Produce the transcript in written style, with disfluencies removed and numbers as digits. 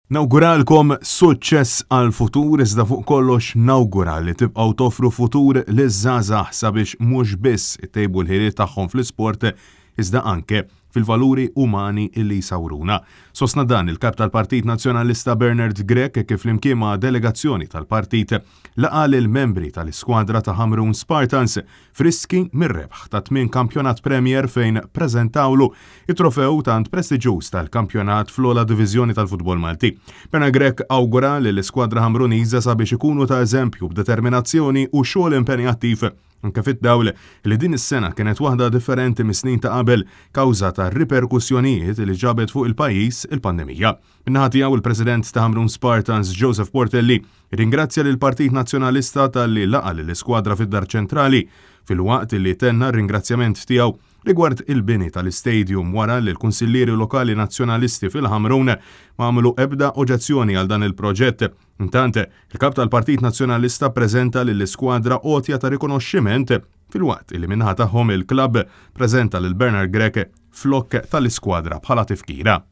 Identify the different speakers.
Speaker 1: Nawguralkom suċċess għal futur iżda fuq kollox nawgura li tibqgħu toffru futur liż-żgħażagħ sabiex mhux biss ittejbu l-ħiliet tagħhom fl-isport iżda anke fil-valuri umani illi jsawruna. Sostna dan il-kap tal-Partit Nazzjonalista Bernard Grech kif flimkien ma' delegazzjoni tal-partit laqa lill-membri tal-iskwadra ta' Hamrun Spartans friski mir-rebħ ta' 8 kampjonat Premier fejn preżentawlu it-trofew tant prestiġjuż tal-kampjonat fl-ogħla diviżjoni tal-futbol Malti. Bernard Grech awgura lill-iskwadra Hamruniża sabiex ikunu ta' eżempju b'determinazzjoni u xogħol impenjattiv anke fid-dawl li din is-sena kienet waħda differenti mis-snin ta' qabel kawża ta' riperkussjonijiet li ġabet fuq il-pajjiż il-pandemija. Min-naħa tiegħu il-President ta' Hamrun Spartans Joseph Portelli ringrazzja lill Partit Nazzjonalista talli laqa lill-iskwadra fid-Dar Ċentrali fil-waqt li tenna r-ringrazzjament tiegħu rigward il-bini tal-istadium wara li l-Kunsillieri Lokali Nazzjonalisti fil-Hamrun ma għamlu ebda oġezzjoni għal dan il-proġett. Intant, il-kap tal-Partit Nazzjonalista preżenta lill-iskwadra għotja ta' rikonoxximent fil-waqt li minnaħa tagħhom il-klabb preżenta lil Bernard Grech flok tal-iskwadra bħala tifkira.